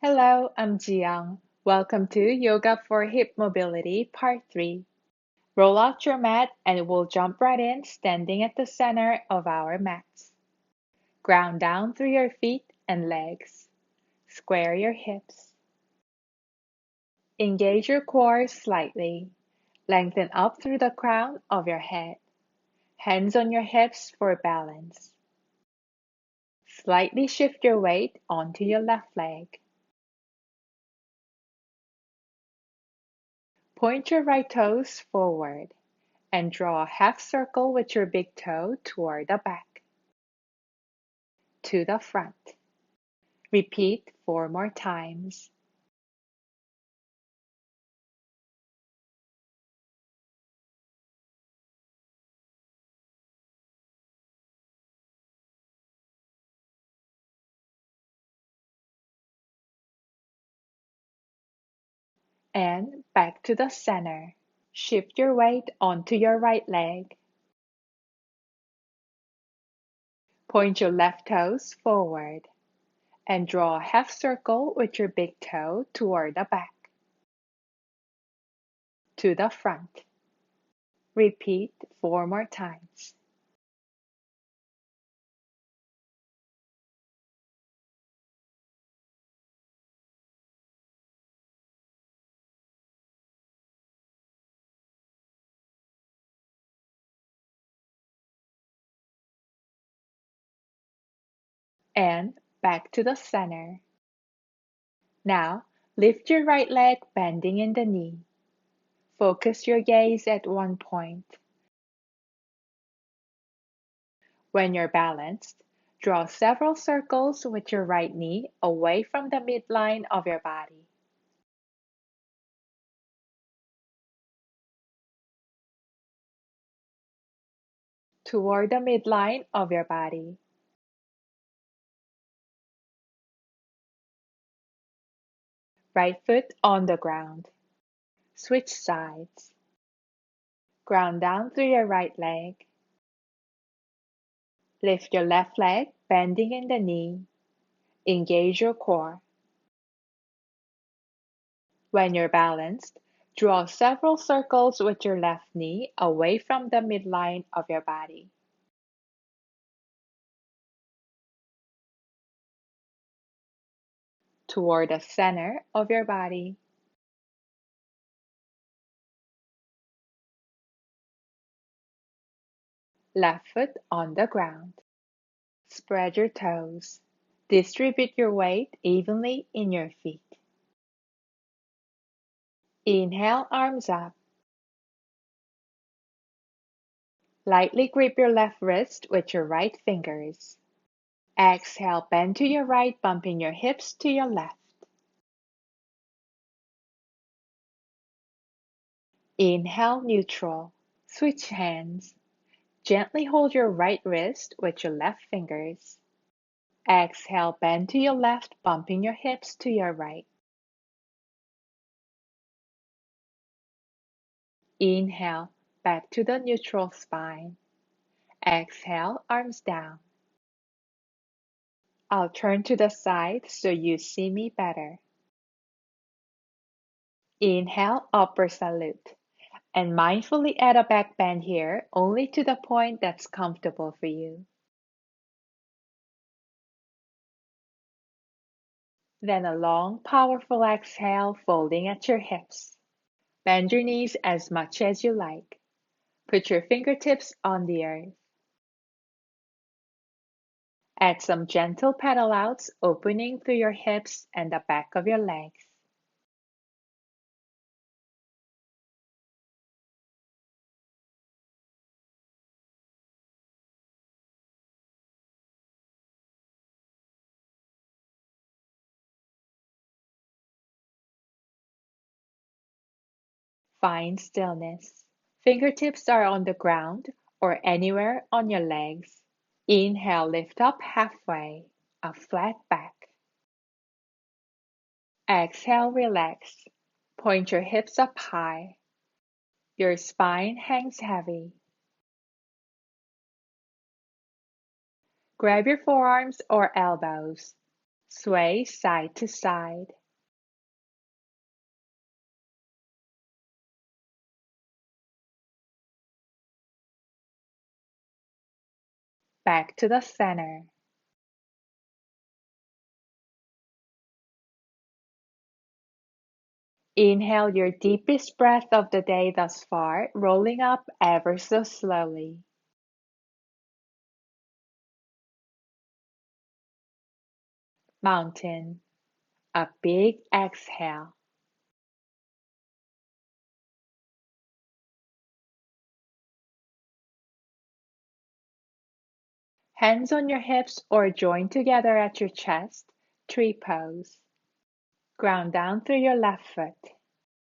Hello, I'm Jiyoung. Welcome to Yoga for Hip Mobility Part 3. Roll out your mat and we'll jump right in standing at the center of our mats. Ground down through your feet and legs. Square your hips. Engage your core slightly. Lengthen up through the crown of your head. Hands on your hips for balance. Slightly shift your weight onto your left leg. Point your right toes forward and draw a half circle with your big toe toward the back, to the front. Repeat 4 more times. And back to the center. Shift your weight onto your right leg. Point your left toes forward and draw a half circle with your big toe toward the back, to the front. Repeat 4 more times. And back to the center. Now, lift your right leg, bending in the knee. Focus your gaze at one point. When you're balanced, draw several circles with your right knee away from the midline of your body. Toward the midline of your body. Right foot on the ground. Switch sides. Ground down through your right leg. Lift your left leg, bending in the knee. Engage your core. When you're balanced, draw several circles with your left knee away from the midline of your body. Toward the center of your body. Left foot on the ground. Spread your toes. Distribute your weight evenly in your feet. Inhale, arms up. Lightly grip your left wrist with your right fingers. Exhale, bend to your right, bumping your hips to your left. Inhale, neutral. Switch hands. Gently hold your right wrist with your left fingers. Exhale, bend to your left, bumping your hips to your right. Inhale, back to the neutral spine. Exhale, arms down. I'll turn to the side so you see me better. Inhale, upper salute. And mindfully add a back bend here, only to the point that's comfortable for you. Then a long, powerful exhale, folding at your hips. Bend your knees as much as you like. Put your fingertips on the earth. Add some gentle pedal outs, opening through your hips and the back of your legs. Find stillness. Fingertips are on the ground or anywhere on your legs. Inhale, lift up halfway, a flat back. Exhale, relax. Point your hips up high. Your spine hangs heavy. Grab your forearms or elbows. Sway side to side. Back to the center. Inhale your deepest breath of the day thus far, rolling up ever so slowly. Mountain. A big exhale. Hands on your hips or joined together at your chest, tree pose. Ground down through your left foot.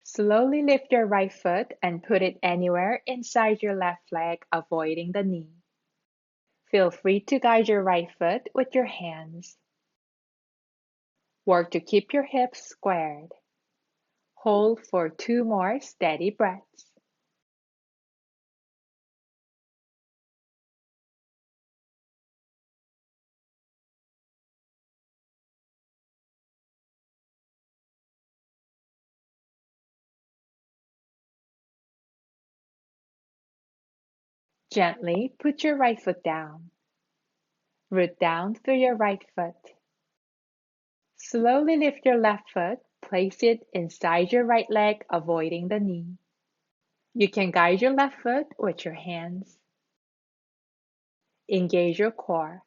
Slowly lift your right foot and put it anywhere inside your left leg, avoiding the knee. Feel free to guide your right foot with your hands. Work to keep your hips squared. Hold for 2 more steady breaths. Gently put your right foot down. Root down through your right foot. Slowly lift your left foot, place it inside your right leg, avoiding the knee. You can guide your left foot with your hands. Engage your core.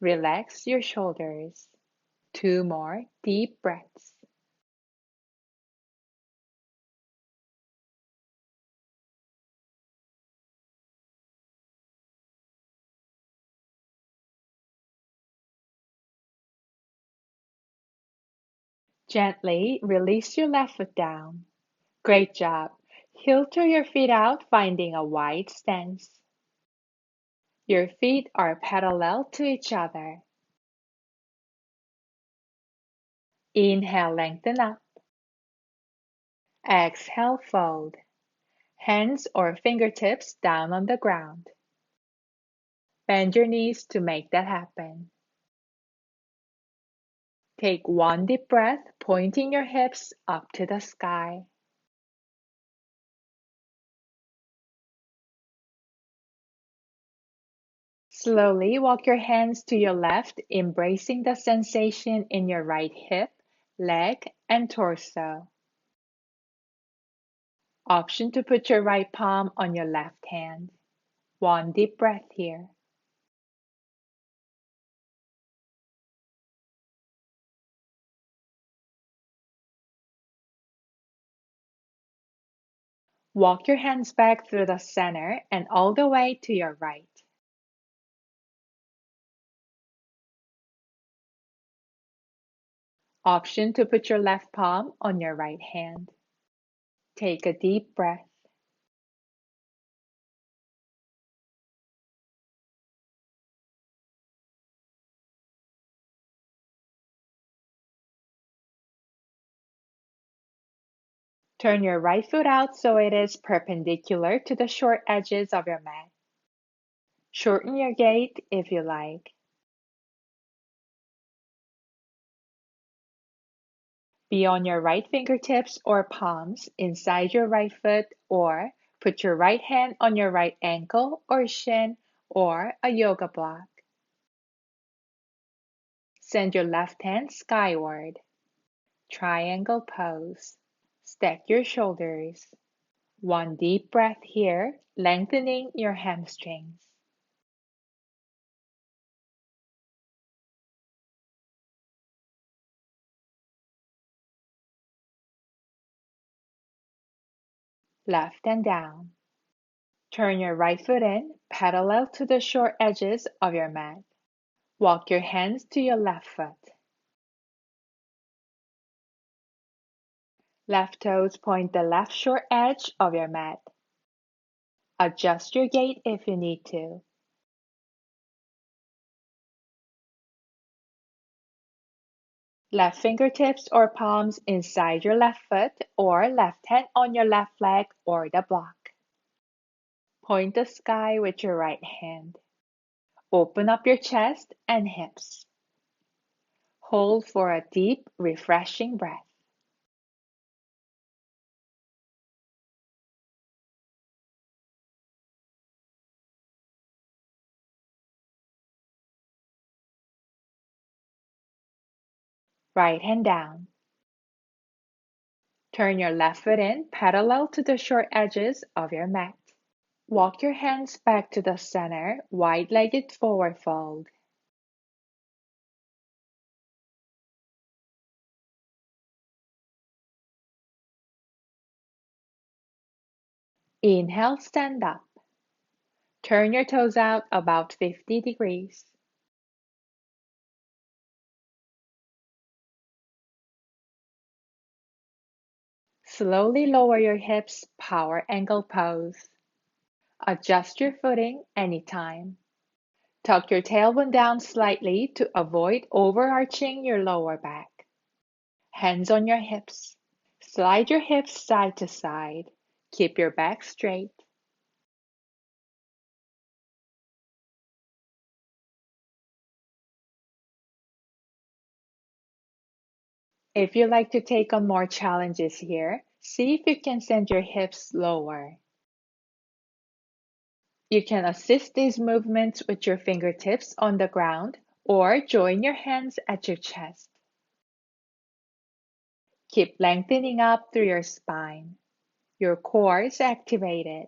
Relax your shoulders. 2 more deep breaths. Gently release your left foot down. Great job. Heel to your feet out, finding a wide stance. Your feet are parallel to each other. Inhale, lengthen up. Exhale, fold. Hands or fingertips down on the ground. Bend your knees to make that happen. Take 1 deep breath, pointing your hips up to the sky. Slowly walk your hands to your left, embracing the sensation in your right hip, leg, and torso. Option to put your right palm on your left hand. 1 deep breath here. Walk your hands back through the center and all the way to your right. Option to put your left palm on your right hand. Take a deep breath. Turn your right foot out so it is perpendicular to the short edges of your mat. Shorten your gait if you like. Be on your right fingertips or palms inside your right foot, or put your right hand on your right ankle or shin or a yoga block. Send your left hand skyward. Triangle pose. Stack your shoulders. 1 deep breath here, lengthening your hamstrings. Left and down. Turn your right foot in, parallel to the short edges of your mat. Walk your hands to your left foot. Left toes point the left short edge of your mat. Adjust your gait if you need to. Left fingertips or palms inside your left foot, or left hand on your left leg or the block. Point the sky with your right hand. Open up your chest and hips. Hold for a deep, refreshing breath. Right hand down. Turn your left foot in parallel to the short edges of your mat. Walk your hands back to the center, wide-legged forward fold. Inhale, stand up. Turn your toes out about 50 degrees. Slowly lower your hips, power angle pose. Adjust your footing anytime. Tuck your tailbone down slightly to avoid overarching your lower back. Hands on your hips. Slide your hips side to side. Keep your back straight. If you like to take on more challenges here, see if you can send your hips lower. You can assist these movements with your fingertips on the ground or join your hands at your chest. Keep lengthening up through your spine. Your core is activated.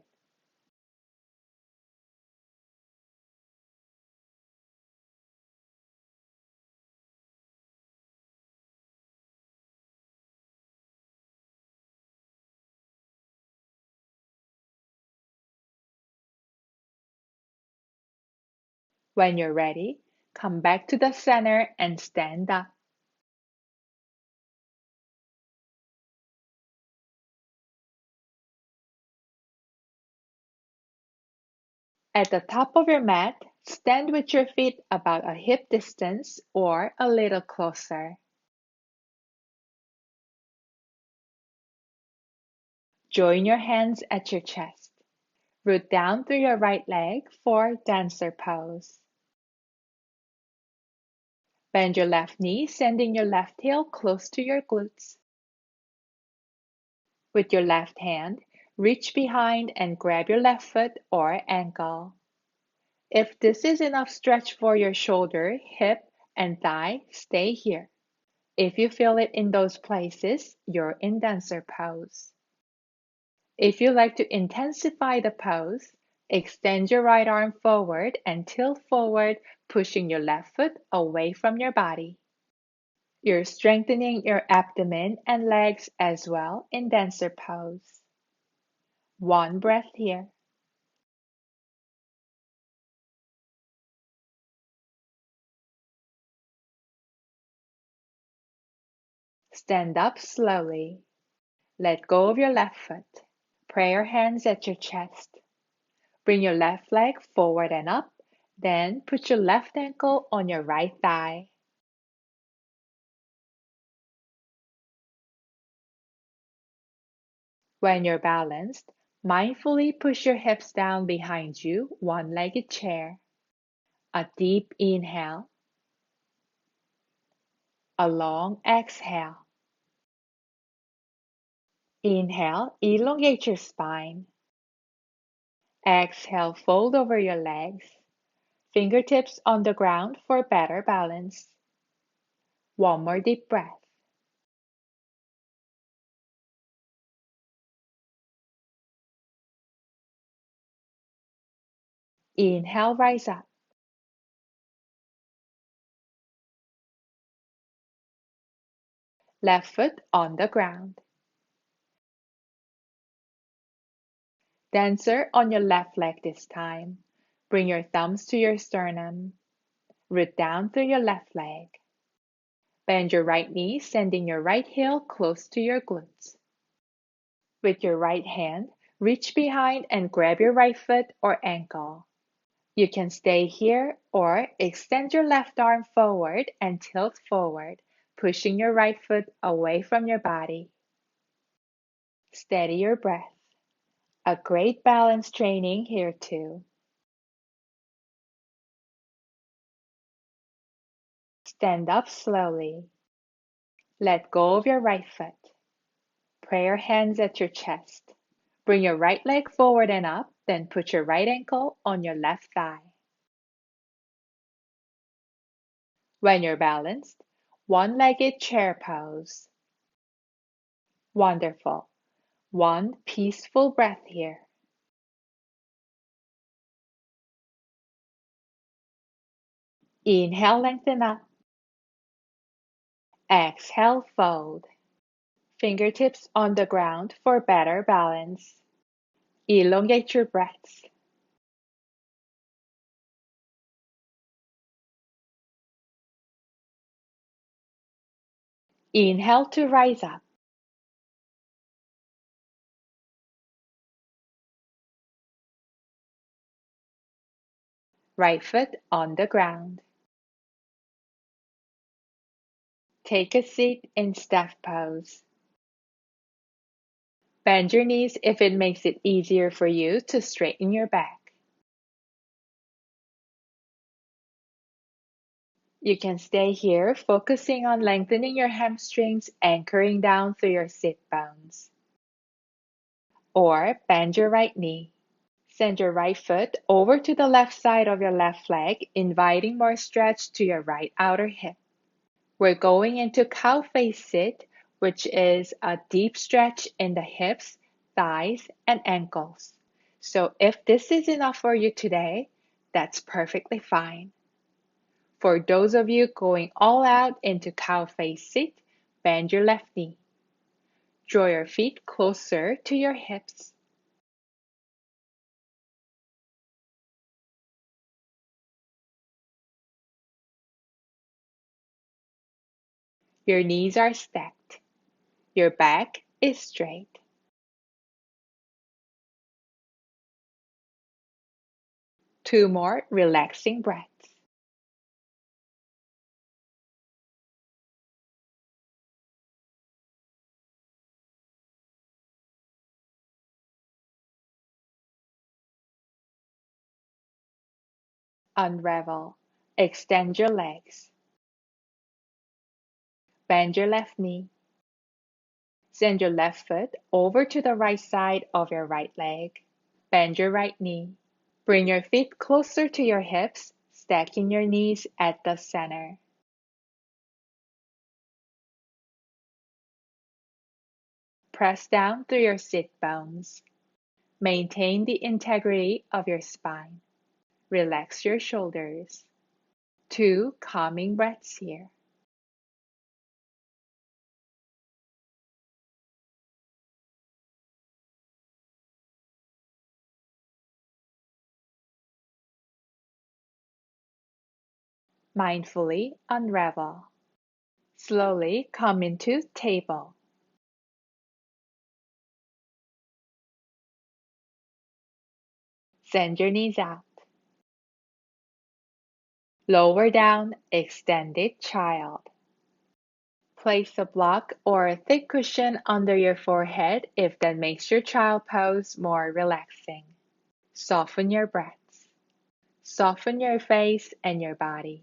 When you're ready, come back to the center and stand up. At the top of your mat, stand with your feet about a hip distance or a little closer. Join your hands at your chest. Root down through your right leg for dancer pose. Bend your left knee, sending your left heel close to your glutes. With your left hand, reach behind and grab your left foot or ankle. If this is enough stretch for your shoulder, hip, and thigh, stay here. If you feel it in those places, you're in dancer pose. If you like to intensify the pose, extend your right arm forward and tilt forward, pushing your left foot away from your body. You're strengthening your abdomen and legs as well in dancer pose. One breath here. Stand up slowly. Let go of your left foot. Pray your hands at your chest. Bring your left leg forward and up. Then put your left ankle on your right thigh. When you're balanced, mindfully push your hips down behind you, one-legged chair. A deep inhale. A long exhale. Inhale, elongate your spine. Exhale, fold over your legs. Fingertips on the ground for better balance. One more deep breath. Inhale, rise up. Left foot on the ground. Dancer on your left leg this time. Bring your thumbs to your sternum. Root down through your left leg. Bend your right knee, sending your right heel close to your glutes. With your right hand, reach behind and grab your right foot or ankle. You can stay here or extend your left arm forward and tilt forward, pushing your right foot away from your body. Steady your breath. A great balance training here too. Stand up slowly. Let go of your right foot. Pray your hands at your chest. Bring your right leg forward and up, then put your right ankle on your left thigh. When you're balanced, one-legged chair pose. Wonderful. One peaceful breath here. Inhale, lengthen up. Exhale, fold. Fingertips on the ground for better balance. Elongate your breaths. Inhale to rise up. Right foot on the ground. Take a seat in staff pose. Bend your knees if it makes it easier for you to straighten your back. You can stay here focusing on lengthening your hamstrings, anchoring down through your sit bones. Or bend your right knee. Send your right foot over to the left side of your left leg, inviting more stretch to your right outer hip. We're going into cow face sit, which is a deep stretch in the hips, thighs, and ankles. So if this is enough for you today, that's perfectly fine. For those of you going all out into cow face sit, bend your left knee. Draw your feet closer to your hips. Your knees are stacked. Your back is straight. Two more relaxing breaths. Unravel. Extend your legs. Bend your left knee. Send your left foot over to the right side of your right leg. Bend your right knee. Bring your feet closer to your hips, stacking your knees at the center. Press down through your sit bones. Maintain the integrity of your spine. Relax your shoulders. Two calming breaths here. Mindfully unravel. Slowly come into table. Send your knees out. Lower down, extended child. Place a block or a thick cushion under your forehead if that makes your child pose more relaxing. Soften your breaths. Soften your face and your body.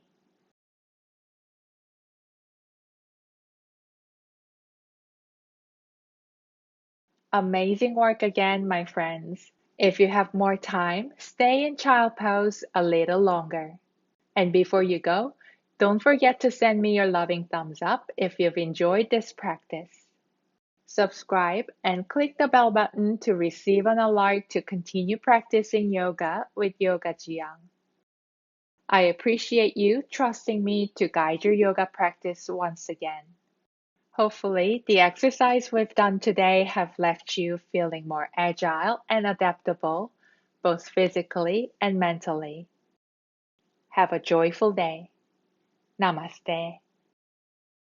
Amazing work again, my friends. If you have more time, stay in child pose a little longer. And before you go, don't forget to send me your loving thumbs up if you've enjoyed this practice. Subscribe and click the bell button to receive an alert to continue practicing yoga with Yoga Jiyoung. I appreciate you trusting me to guide your yoga practice once again. Hopefully, the exercise we've done today have left you feeling more agile and adaptable, both physically and mentally. Have a joyful day. Namaste.